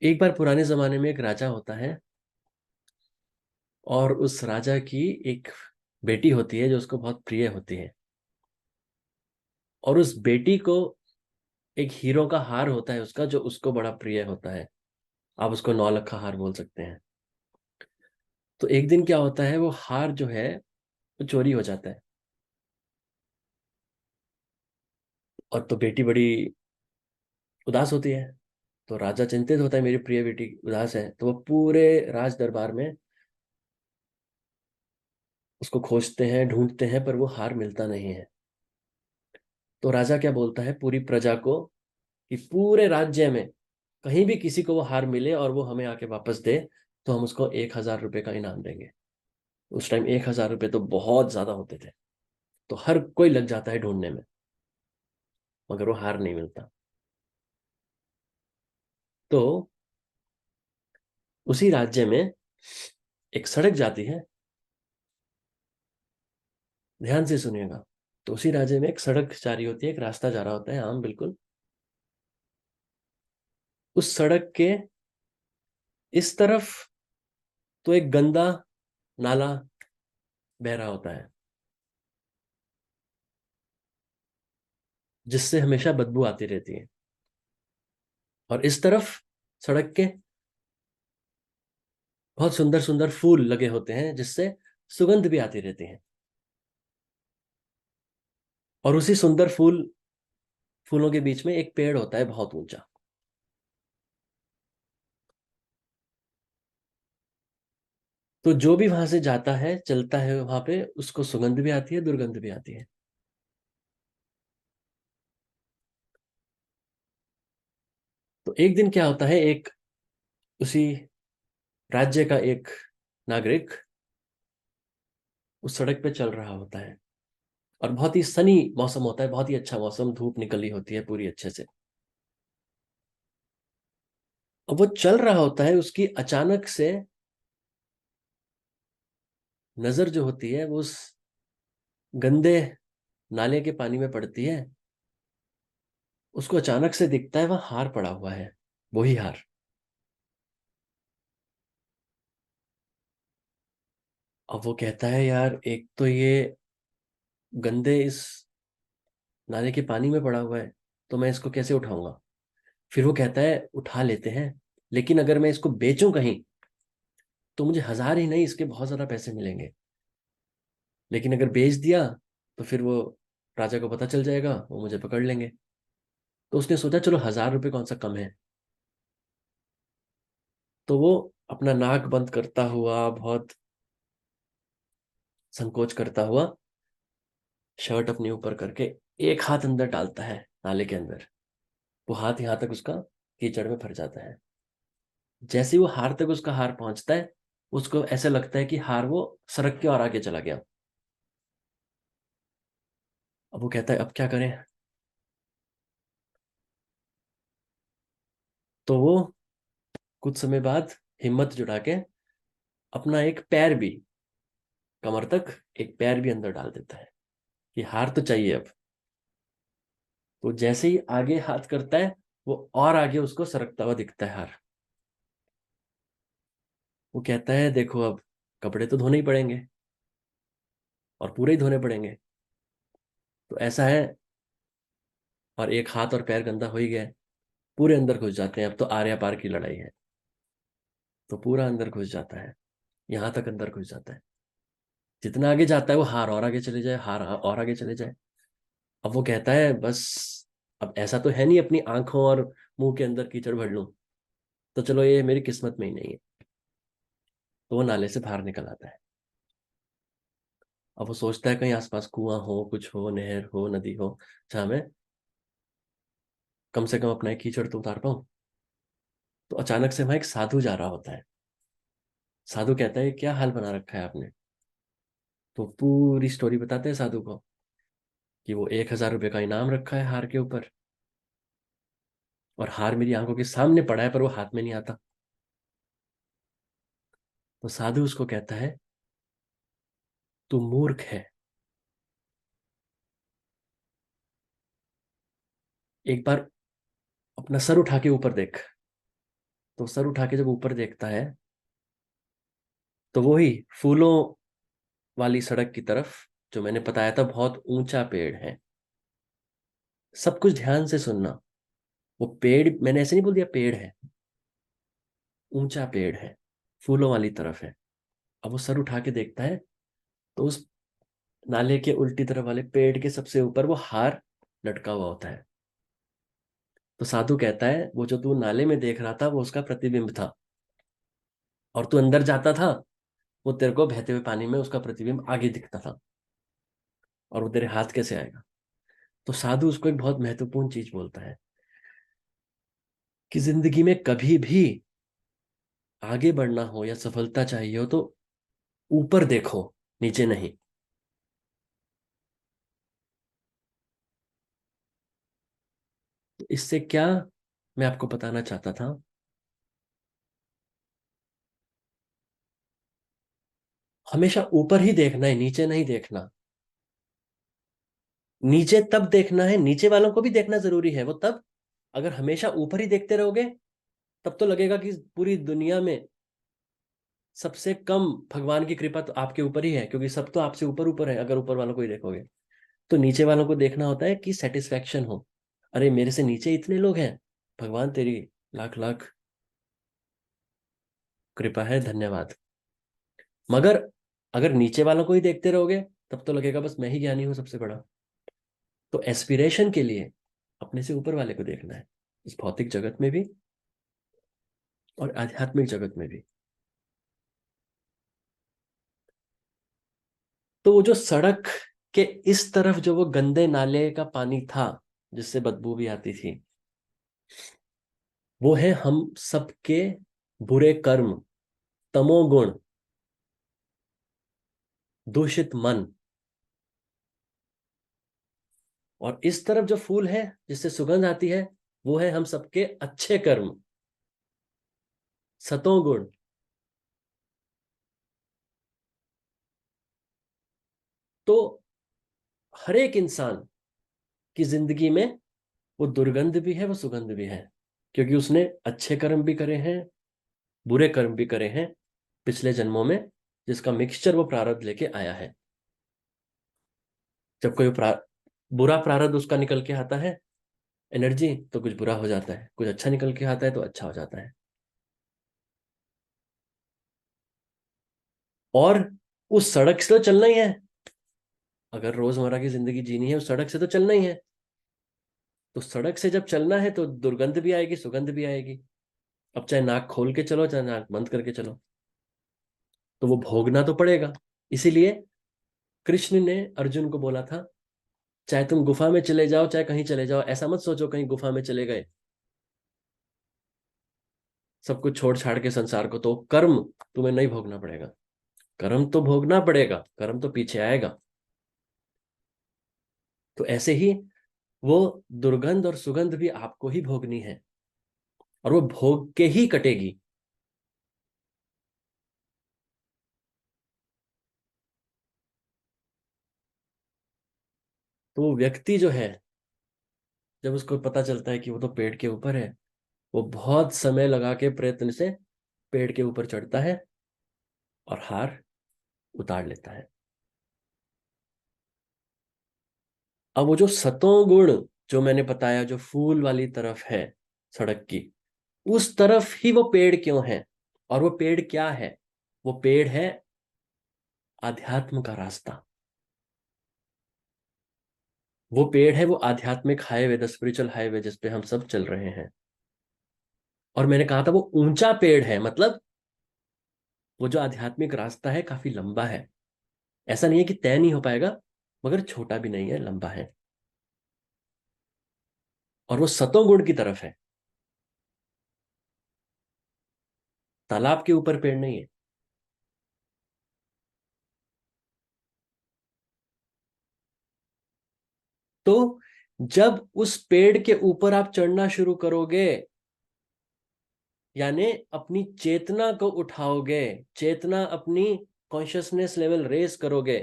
एक बार पुराने जमाने में एक राजा होता है और उस राजा की एक बेटी होती है जो उसको बहुत प्रिय होती है। और उस बेटी को एक हीरो का हार होता है उसका, जो उसको बड़ा प्रिय होता है। आप उसको नौलखा हार बोल सकते हैं। तो एक दिन क्या होता है, वो हार जो है वो चोरी हो जाता है। और तो बेटी बड़ी उदास होती है। तो राजा चिंतित होता है, मेरी प्रिय बेटी उदास है। तो वो पूरे राज दरबार में उसको खोजते हैं, ढूंढते हैं, पर वो हार मिलता नहीं है। तो राजा क्या बोलता है पूरी प्रजा को कि पूरे राज्य में कहीं भी किसी को वो हार मिले और वो हमें आके वापस दे, तो हम उसको 1,000 रुपये का इनाम देंगे। उस टाइम 1,000 रुपये तो बहुत ज्यादा होते थे। तो हर कोई लग जाता है ढूंढने में, मगर वो हार नहीं मिलता। तो उसी राज्य में एक सड़क जाती है। ध्यान से सुनिएगा। तो उसी राज्य में एक सड़क जा रही होती है, एक रास्ता जा रहा होता है, आम बिल्कुल। उस सड़क के इस तरफ तो एक गंदा नाला बह रहा होता है, जिससे हमेशा बदबू आती रहती है। और इस तरफ सड़क के बहुत सुंदर सुंदर फूल लगे होते हैं, जिससे सुगंध भी आती रहती है। और उसी सुंदर फूलों के बीच में एक पेड़ होता है बहुत ऊंचा। तो जो भी वहां से जाता है, चलता है वहां पे, उसको सुगंध भी आती है, दुर्गंध भी आती है। तो एक दिन क्या होता है, एक उसी राज्य का एक नागरिक उस सड़क पे चल रहा होता है। और बहुत ही सनी मौसम होता है, बहुत ही अच्छा मौसम, धूप निकली होती है पूरी अच्छे से। अब वो चल रहा होता है, उसकी अचानक से नजर जो होती है वो उस गंदे नाले के पानी में पड़ती है। उसको अचानक से दिखता है वहां हार पड़ा हुआ है, वही हार। अब वो कहता है, यार एक तो ये गंदे इस नाले के पानी में पड़ा हुआ है, तो मैं इसको कैसे उठाऊंगा। फिर वो कहता है, उठा लेते हैं, लेकिन अगर मैं इसको बेचूं कहीं, तो मुझे 1,000 ही नहीं, इसके बहुत ज्यादा पैसे मिलेंगे। लेकिन अगर बेच दिया तो फिर वो राजा को पता चल जाएगा, वो मुझे पकड़ लेंगे। तो उसने सोचा, चलो 1,000 रुपये कौन सा कम है। तो वो अपना नाक बंद करता हुआ, बहुत संकोच करता हुआ, शर्ट अपने ऊपर करके एक हाथ अंदर डालता है नाले के अंदर। वो हाथ यहाँ तक उसका कीचड़ में भर जाता है। जैसे ही वो हार तक उसका हार पहुंचता है, उसको ऐसा लगता है कि हार वो सड़क के और आगे चला गया। अब वो कहता है, अब क्या करें। तो वो कुछ समय बाद हिम्मत जुटा के अपना एक पैर भी, कमर तक एक पैर भी अंदर डाल देता है कि हार तो चाहिए अब। तो जैसे ही आगे हाथ करता है, वो और आगे उसको सरकता हुआ दिखता है हार। वो कहता है, देखो अब कपड़े तो धोने ही पड़ेंगे, और पूरे ही धोने पड़ेंगे। तो ऐसा है, और एक हाथ और पैर गंदा हो ही गया है। पूरे अंदर घुस जाते हैं, अब तो आर्या पार की लड़ाई है। तो पूरा अंदर घुस जाता है, यहाँ तक अंदर घुस जाता है। जितना आगे जाता है वो हार और आगे चले जाए, हार और आगे चले जाए। अब वो कहता है, बस अब ऐसा तो है नहीं अपनी आंखों और मुंह के अंदर कीचड़ भर लूं। तो चलो, ये मेरी किस्मत में ही नहीं है। तो वो नाले से बाहर निकल आता है। अब वो सोचता है कहीं आसपास कुआं हो, कुछ हो, नहर हो, नदी हो, जहां मैं कम से कम अपना एक कीचड़ तो उतार पाऊं। तो अचानक से वहां एक साधु जा रहा होता है। साधु कहता है, क्या हाल बना रखा है आपने। तो पूरी स्टोरी बताते हैं साधु को कि वो 1,000 रुपये का इनाम रखा है हार के ऊपर, और हार मेरी आंखों के सामने पड़ा है, पर वो हाथ में नहीं आता। तो साधु उसको कहता है, तू मूर्ख है। एक बार अपना सर उठा के ऊपर देख। तो सर उठा के जब ऊपर देखता है तो वो ही फूलों वाली सड़क की तरफ, जो मैंने बताया था बहुत ऊंचा पेड़ है। सब कुछ ध्यान से सुनना। वो पेड़, मैंने ऐसे नहीं बोल दिया पेड़ है, ऊंचा पेड़ है, फूलों वाली तरफ है। अब वो सर उठा के देखता है तो उस नाले के उल्टी तरफ वाले पेड़ के सबसे ऊपर वो हार लटका हुआ होता है। तो साधु कहता है वो जो तू नाले में देख रहा था वो उसका प्रतिबिंब था, और तू अंदर जाता था, वो तेरे को बहते हुए पानी में उसका प्रतिबिंब आगे दिखता था, और वो तेरे हाथ कैसे आएगा। तो साधु उसको एक बहुत महत्वपूर्ण चीज बोलता है कि जिंदगी में कभी भी आगे बढ़ना हो या सफलता चाहिए हो तो ऊपर देखो, नीचे नहीं। तो इससे क्या मैं आपको बताना चाहता था, हमेशा ऊपर ही देखना है, नीचे नहीं देखना। नीचे तब देखना है, नीचे वालों को भी देखना जरूरी है, वो तब, अगर हमेशा ऊपर ही देखते रहोगे तब तो लगेगा कि पूरी दुनिया में सबसे कम भगवान की कृपा तो आपके ऊपर ही है, क्योंकि सब तो आपसे ऊपर ऊपर है अगर ऊपर वालों को ही देखोगे। तो नीचे वालों को देखना होता है कि सेटिस्फेक्शन हो, अरे मेरे से नीचे इतने लोग हैं, भगवान तेरी लाख लाख कृपा है, धन्यवाद। मगर अगर नीचे वालों को ही देखते रहोगे तब तो लगेगा बस मैं ही ज्ञानी हूं सबसे बड़ा। तो एस्पिरेशन के लिए अपने से ऊपर वाले को देखना है, इस भौतिक जगत में भी और आध्यात्मिक जगत में भी। तो वो जो सड़क के इस तरफ जो वो गंदे नाले का पानी था जिससे बदबू भी आती थी, वो है हम सबके बुरे कर्म, तमोगुण, दूषित मन। और इस तरफ जो फूल है जिससे सुगंध आती है, वो है हम सबके अच्छे कर्म, सतोगुण। तो हर एक इंसान की जिंदगी में वो दुर्गंध भी है, वो सुगंध भी है, क्योंकि उसने अच्छे कर्म भी करे हैं, बुरे कर्म भी करे हैं पिछले जन्मों में, जिसका मिक्सचर वो प्रारब्ध लेके आया है। जब कोई बुरा प्रारब्ध उसका निकल के आता है, एनर्जी, तो कुछ बुरा हो जाता है, कुछ अच्छा निकल के आता है तो अच्छा हो जाता है। और उस सड़क से तो चलना ही है, अगर रोजमर्रा की जिंदगी जीनी है उस सड़क से तो चलना ही है। तो सड़क से जब चलना है तो दुर्गंध भी आएगी, सुगंध भी आएगी। अब चाहे नाक खोल के चलो चाहे नाक बंद करके चलो, तो वो भोगना तो पड़ेगा। इसीलिए कृष्ण ने अर्जुन को बोला था, चाहे तुम गुफा में चले जाओ चाहे कहीं चले जाओ, ऐसा मत सोचो कहीं गुफा में चले गए, सब कुछ छोड़ छाड़ के संसार को, तो कर्म तुम्हें नहीं भोगना पड़ेगा। कर्म तो भोगना पड़ेगा, कर्म तो पीछे आएगा। तो ऐसे ही वो दुर्गंध और सुगंध भी आपको ही भोगनी है, और वो भोग के ही कटेगी। तो वो व्यक्ति जो है, जब उसको पता चलता है कि वो तो पेड़ के ऊपर है, वो बहुत समय लगा के प्रयत्न से पेड़ के ऊपर चढ़ता है और हार उतार लेता है। अब वो जो सतों गुण जो मैंने बताया, जो फूल वाली तरफ है सड़क की, उस तरफ ही वो पेड़ क्यों है, और वो पेड़ क्या है, वो पेड़ है आध्यात्म का रास्ता। वो पेड़ है वो आध्यात्मिक हाईवे, द स्पिरिचुअल हाईवे जिस पे हम सब चल रहे हैं। और मैंने कहा था वो ऊंचा पेड़ है, मतलब वो जो आध्यात्मिक रास्ता है काफी लंबा है। ऐसा नहीं है कि तय नहीं हो पाएगा, मगर छोटा भी नहीं है, लंबा है। और वो सतों गुण की तरफ है, तालाब के ऊपर पेड़ नहीं है। तो जब उस पेड़ के ऊपर आप चढ़ना शुरू करोगे, यानी अपनी चेतना को उठाओगे, चेतना अपनी कॉन्शियसनेस लेवल रेस करोगे,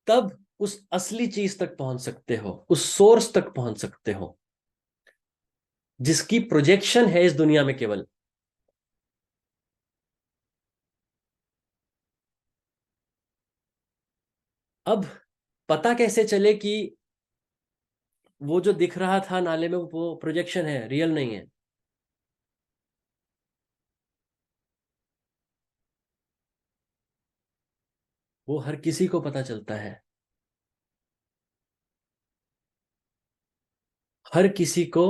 तब उस असली चीज तक पहुंच सकते हो, उस सोर्स तक पहुंच सकते हो। जिसकी प्रोजेक्शन है इस दुनिया में केवल। अब पता कैसे चले कि वो जो दिख रहा था नाले में वो प्रोजेक्शन है, रियल नहीं है? वो हर किसी को पता चलता है। हर किसी को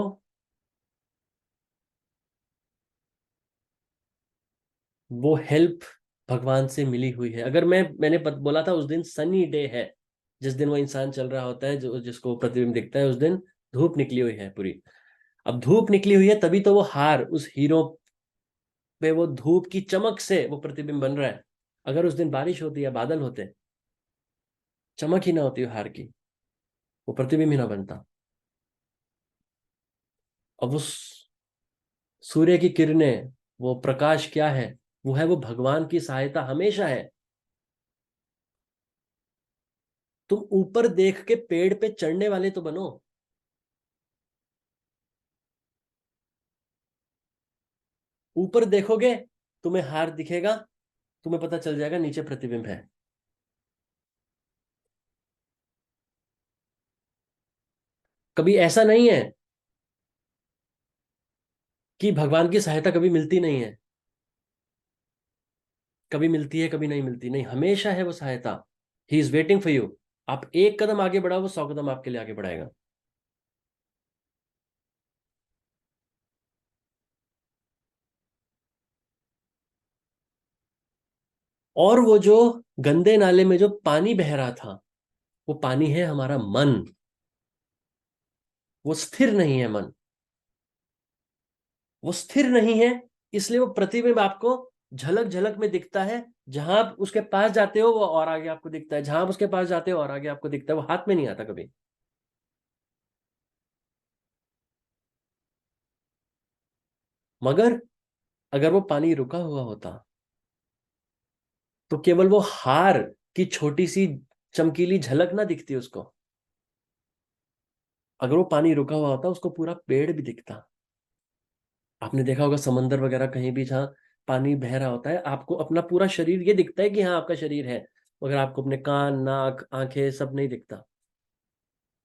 वो हेल्प भगवान से मिली हुई है। अगर मैंने बोला था उस दिन सनी डे है, जिस दिन वो इंसान चल रहा होता है, जो जिसको प्रतिबिंब दिखता है, उस दिन धूप निकली हुई है पूरी। अब धूप निकली हुई है तभी तो वो हार उस हीरो पे, वो धूप की चमक से वो प्रतिबिंब बन रहा है। अगर उस दिन बारिश होती या बादल होते, चमक ही ना होती हार की, वो प्रतिबिंब ही ना बनता। अब उस सूर्य की किरणें, वो प्रकाश क्या है? वो है, वो भगवान की सहायता हमेशा है। तुम ऊपर देख के पेड़ पे चढ़ने वाले तो बनो। ऊपर देखोगे, तुम्हें हार दिखेगा, तुम्हें पता चल जाएगा नीचे प्रतिबिंब है। कभी ऐसा नहीं है कि भगवान की सहायता कभी मिलती नहीं है। कभी मिलती है, कभी नहीं मिलती, नहीं, हमेशा है वो सहायता। He is waiting for you. आप एक कदम आगे बढ़ाओ, वो 100 कदम आपके लिए आगे बढ़ाएगा। और वो जो गंदे नाले में जो पानी बह रहा था, वो पानी है हमारा मन। वो स्थिर नहीं है मन। वो स्थिर नहीं है, इसलिए वो प्रतिबिंब आपको झलक झलक में दिखता है। जहां आप उसके पास जाते हो वो और आगे आपको दिखता है, जहां आप उसके पास जाते हो और आगे आपको दिखता है। वो हाथ में नहीं आता कभी। मगर अगर वो पानी रुका हुआ होता, तो केवल वो हार की छोटी सी चमकीली झलक ना दिखती उसको। अगर वो पानी रुका हुआ होता, उसको पूरा पेड़ भी दिखता। आपने देखा होगा समंदर वगैरह कहीं भी जहाँ पानी बह रहा होता है, आपको अपना पूरा शरीर ये दिखता है कि हाँ आपका शरीर है, मगर आपको अपने कान, नाक, आंखें सब नहीं दिखता,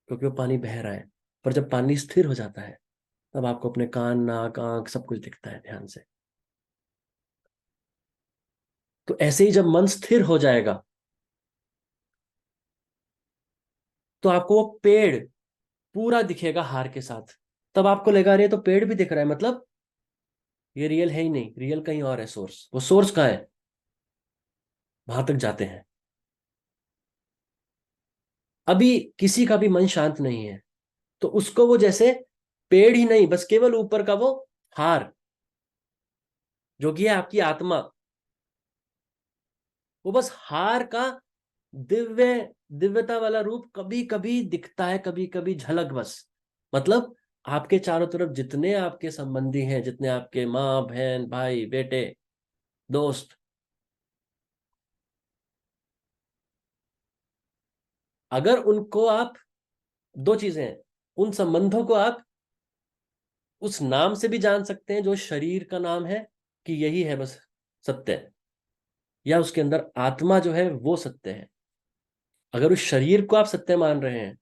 क्योंकि वो पानी बह रहा है। पर जब पानी स्थिर हो जाता है, तब आपको अपने कान, नाक, आंख सब कुछ दिखता है ध्यान से। तो ऐसे ही जब मन स्थिर हो जाएगा, तो आपको वो पेड़ पूरा दिखेगा हार के साथ। तब आपको लगा रही है तो पेड़ भी दिख रहा है, मतलब ये रियल है ही नहीं, रियल कहीं और है सोर्स। वो सोर्स कहाँ है? वहां तक जाते हैं। अभी किसी का भी मन शांत नहीं है, तो उसको वो जैसे पेड़ ही नहीं, बस केवल ऊपर का वो हार, जो कि है आपकी आत्मा, वो बस हार का दिव्य दिव्यता वाला रूप कभी कभी दिखता है, कभी कभी झलक बस। मतलब आपके चारों तरफ जितने आपके संबंधी हैं, जितने आपके माँ, बहन, भाई, बेटे, दोस्त, अगर उनको आप, दो चीजें हैं, उन संबंधों को आप उस नाम से भी जान सकते हैं जो शरीर का नाम है, कि यही है बस सत्य, या उसके अंदर आत्मा जो है वो सत्य है। अगर उस शरीर को आप सत्य मान रहे हैं,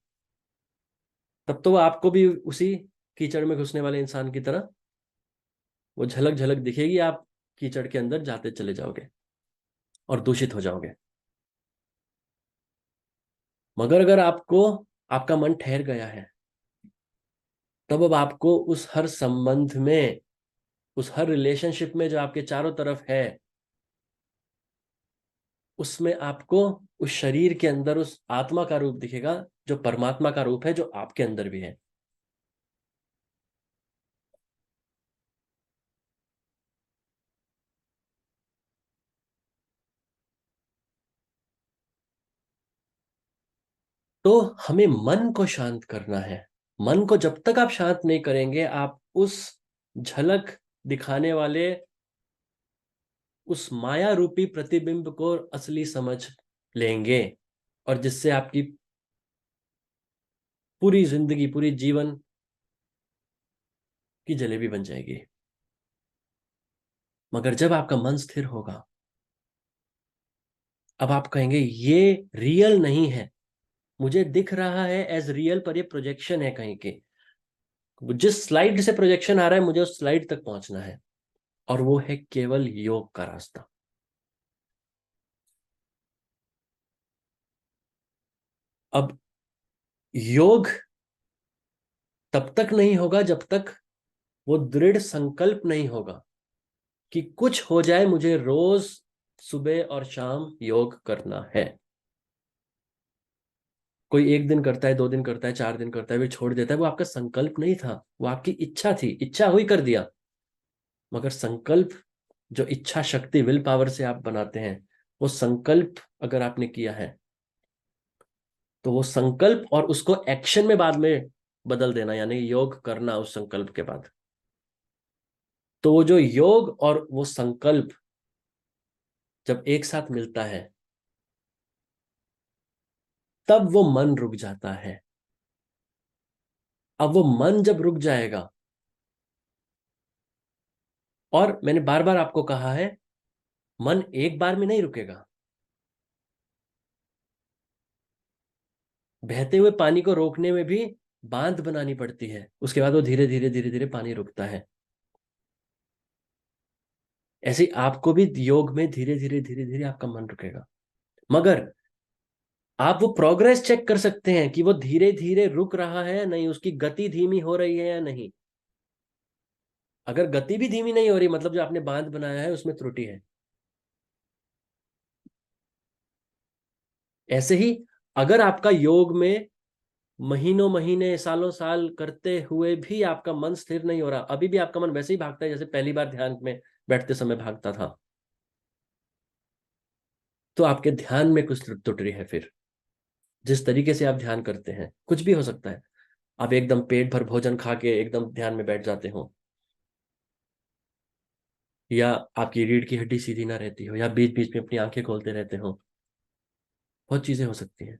तब तो वो आपको भी उसी कीचड़ में घुसने वाले इंसान की तरह वो झलक झलक दिखेगी। आप कीचड़ के अंदर जाते चले जाओगे और दूषित हो जाओगे। मगर अगर आपको, आपका मन ठहर गया है, तब अब आपको उस हर संबंध में, उस हर रिलेशनशिप में जो आपके चारों तरफ है, उसमें आपको उस शरीर के अंदर उस आत्मा का रूप दिखेगा, जो परमात्मा का रूप है, जो आपके अंदर भी है। तो हमें मन को शांत करना है। मन को जब तक आप शांत नहीं करेंगे, आप उस झलक दिखाने वाले उस माया रूपी प्रतिबिंब को असली समझ लेंगे, और जिससे आपकी पूरी जिंदगी, पूरी जीवन की जलेबी बन जाएगी। मगर जब आपका मन स्थिर होगा, अब आप कहेंगे ये रियल नहीं है, मुझे दिख रहा है एज रियल, पर ये प्रोजेक्शन है कहीं के। जिस स्लाइड से प्रोजेक्शन आ रहा है, मुझे उस स्लाइड तक पहुंचना है, और वो है केवल योग का रास्ता। अब योग तब तक नहीं होगा जब तक वो दृढ़ संकल्प नहीं होगा कि कुछ हो जाए, मुझे रोज सुबह और शाम योग करना है। कोई एक दिन करता है, 2 दिन करता है, 4 दिन करता है, फिर छोड़ देता है, वो आपका संकल्प नहीं था, वो आपकी इच्छा थी, इच्छा हुई कर दिया। मगर संकल्प, जो इच्छा शक्ति विल पावर से आप बनाते हैं, वो संकल्प अगर आपने किया है, तो वो संकल्प और उसको एक्शन में बाद में बदल देना, यानी योग करना उस संकल्प के बाद, तो वो जो योग और वो संकल्प जब एक साथ मिलता है, तब वो मन रुक जाता है। अब वो मन जब रुक जाएगा, और मैंने बार बार आपको कहा है, मन एक बार में नहीं रुकेगा। बहते हुए पानी को रोकने में भी बांध बनानी पड़ती है, उसके बाद वो धीरे धीरे धीरे धीरे पानी रुकता है। ऐसे ही आपको भी योग में धीरे धीरे धीरे धीरे आपका मन रुकेगा। मगर आप वो प्रोग्रेस चेक कर सकते हैं कि वो धीरे धीरे रुक रहा है या नहीं, उसकी गति धीमी हो रही है या नहीं। अगर गति भी धीमी नहीं हो रही, मतलब जो आपने बांध बनाया है उसमें त्रुटि है। ऐसे ही अगर आपका योग में महीनों महीने सालों साल करते हुए भी आपका मन स्थिर नहीं हो रहा, अभी भी आपका मन वैसे ही भागता है जैसे पहली बार ध्यान में बैठते समय भागता था, तो आपके ध्यान में कुछ त्रुटि है। फिर जिस तरीके से आप ध्यान करते हैं, कुछ भी हो सकता है, आप एकदम पेट भर भोजन खा के एकदम ध्यान में बैठ जाते हो, या आपकी रीढ़ की हड्डी सीधी ना रहती हो, या बीच बीच में अपनी आंखें खोलते रहते हो, बहुत चीजें हो सकती हैं,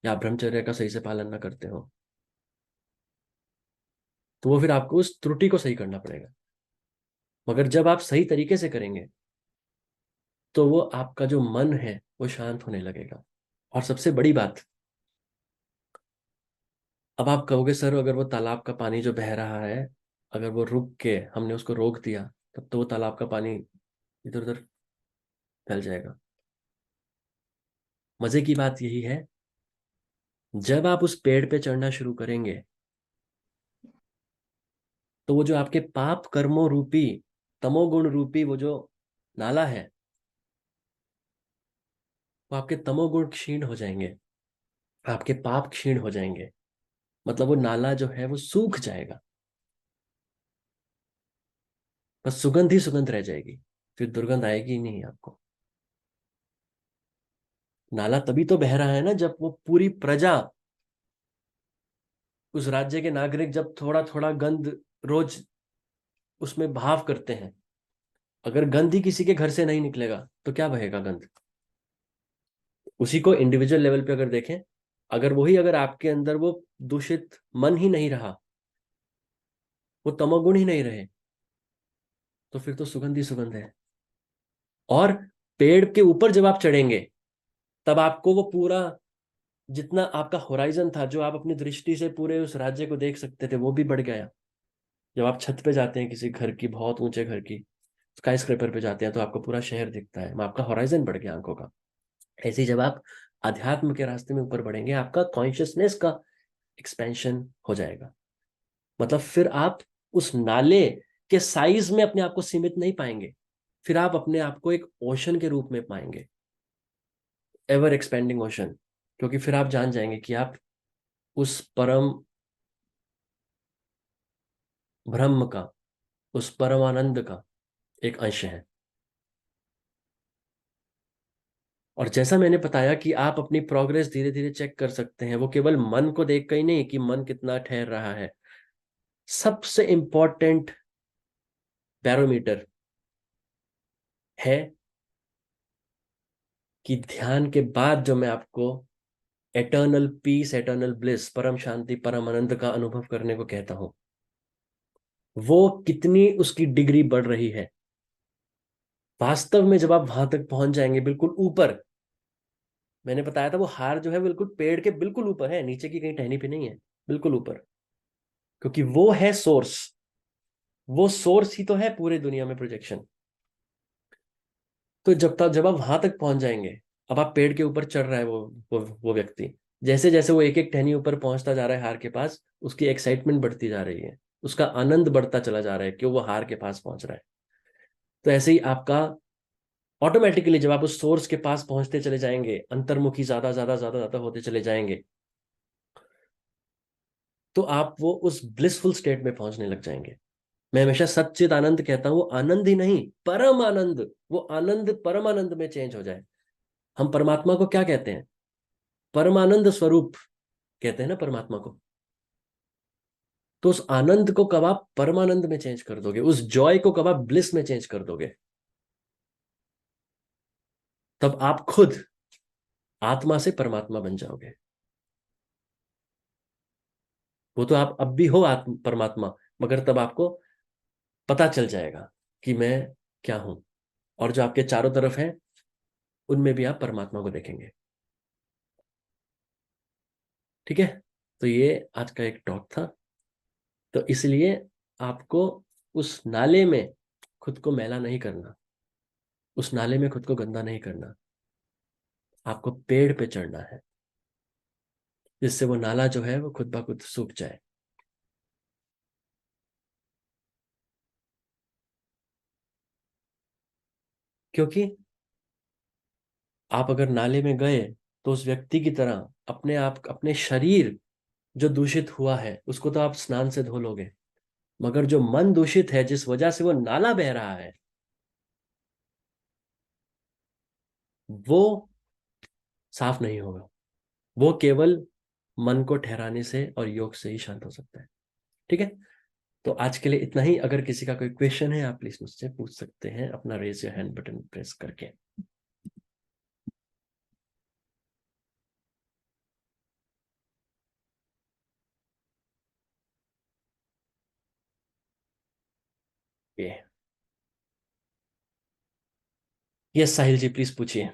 या आप ब्रह्मचर्य का सही से पालन ना करते हो, तो वो फिर आपको उस त्रुटि को सही करना पड़ेगा। मगर जब आप सही तरीके से करेंगे, तो वो आपका जो मन है वो शांत होने लगेगा। और सबसे बड़ी बात, अब आप कहोगे सर, अगर वो तालाब का पानी जो बह रहा है, अगर वो रुक के हमने उसको रोक दिया, तब तो वो तालाब का पानी इधर उधर फैल जाएगा। मजे की बात यही है, जब आप उस पेड़ पे चढ़ना शुरू करेंगे, तो वो जो आपके पाप कर्मों रूपी, तमोगुण रूपी वो जो नाला है, वो आपके तमोगुण क्षीण हो जाएंगे, आपके पाप क्षीण हो जाएंगे, मतलब वो नाला जो है वो सूख जाएगा, बस सुगंध ही सुगंध रह जाएगी, फिर दुर्गंध आएगी ही नहीं आपको। नाला तभी तो बह रहा है ना, जब वो पूरी प्रजा, उस राज्य के नागरिक जब थोड़ा थोड़ा गंध रोज उसमें भाव करते हैं। अगर गंध ही किसी के घर से नहीं निकलेगा, तो क्या बहेगा गंध। उसी को इंडिविजुअल लेवल पे अगर देखें, अगर वही, अगर आपके अंदर वो दूषित मन ही नहीं रहा, वो तमोगुण ही नहीं रहे, तो फिर तो सुगंध ही सुगंध है। और पेड़ के ऊपर जब आप चढ़ेंगे, तब आपको वो पूरा, जितना आपका होराइजन था, जो आप अपनी दृष्टि से पूरे उस राज्य को देख सकते थे, वो भी बढ़ गया। जब आप छत पे जाते हैं किसी घर की, बहुत ऊंचे घर की, स्काई स्क्रेपर पे जाते हैं, तो आपको पूरा शहर दिखता है, आपका होराइजन बढ़ गया आंखों का। ऐसे ही जब आप अध्यात्म के रास्ते में ऊपर बढ़ेंगे, आपका कॉन्शियसनेस का एक्सपेंशन हो जाएगा। मतलब फिर आप उस नाले के साइज में अपने आप को सीमित नहीं पाएंगे, फिर आप अपने आप को एक ओशन के रूप में पाएंगे, एवर एक्सपेंडिंग ओशन। क्योंकि फिर आप जान जाएंगे कि आप उस परम ब्रह्म का, उस परमानंद का एक अंश है। और जैसा मैंने बताया कि आप अपनी प्रोग्रेस धीरे धीरे चेक कर सकते हैं, वो केवल मन को देख कर ही नहीं कि मन कितना ठहर रहा है। सबसे इंपॉर्टेंट बैरोमीटर है कि ध्यान के बाद जो मैं आपको एटर्नल पीस, एटर्नल ब्लिस, परम शांति, परम आनंद का अनुभव करने को कहता हूं, वो कितनी उसकी डिग्री बढ़ रही है। वास्तव में जब आप वहां तक पहुंच जाएंगे बिल्कुल ऊपर, मैंने बताया था वो हार जो है बिल्कुल पेड़ के बिल्कुल ऊपर है, नीचे की कहीं टहनी पे नहीं है, बिल्कुल ऊपर। क्योंकि वो है सोर्स, वो सोर्स ही तो है पूरे दुनिया में प्रोजेक्शन। तो जब आप वहां तक पहुंच जाएंगे, अब आप पेड़ के ऊपर चढ़ रहा है वो व्यक्ति, जैसे जैसे वो एक एक टहनी ऊपर पहुंचता जा रहा है हार के पास, उसकी एक्साइटमेंट बढ़ती जा रही है, उसका आनंद बढ़ता चला जा रहा है कि वो हार के पास पहुंच रहा है। तो ऐसे ही आपका ऑटोमेटिकली जब आप उस सोर्स के पास पहुंचते चले जाएंगे, अंतर्मुखी ज्यादा ज्यादा ज्यादा ज्यादा होते चले जाएंगे, तो आप वो उस ब्लिसफुल स्टेट में पहुंचने लग जाएंगे। मैं हमेशा सच्चित आनंद कहता हूं, वो आनंद ही नहीं, परम आनंद, वो आनंद परम आनंद में चेंज हो जाए। हम परमात्मा को क्या कहते हैं? परमानंद स्वरूप कहते हैं ना परमात्मा को। तो उस आनंद को कब आप परमानंद में चेंज कर दोगे, उस जॉय को कब आप ब्लिस में चेंज कर दोगे, तब आप खुद आत्मा से परमात्मा बन जाओगे। वो तो आप अब भी हो आत्म परमात्मा, मगर तब आपको पता चल जाएगा कि मैं क्या हूं, और जो आपके चारों तरफ है उनमें भी आप परमात्मा को देखेंगे। ठीक है। तो ये आज का एक टॉक था। तो इसलिए आपको उस नाले में खुद को मैला नहीं करना, उस नाले में खुद को गंदा नहीं करना, आपको पेड़ पे चढ़ना है, जिससे वो नाला जो है वो खुद ब खुद सूख जाए। क्योंकि आप अगर नाले में गए तो उस व्यक्ति की तरह अपने आप, अपने शरीर जो दूषित हुआ है उसको तो आप स्नान से धो लोगे, मगर जो मन दूषित है जिस वजह से वो नाला बह रहा है, वो साफ नहीं होगा। वो केवल मन को ठहराने से और योग से ही शांत हो सकता है। ठीक है। तो आज के लिए इतना ही। अगर किसी का कोई क्वेश्चन है आप प्लीज मुझसे पूछ सकते हैं अपना raise your hand button press करके। ये यस साहिल जी प्लीज पूछिए।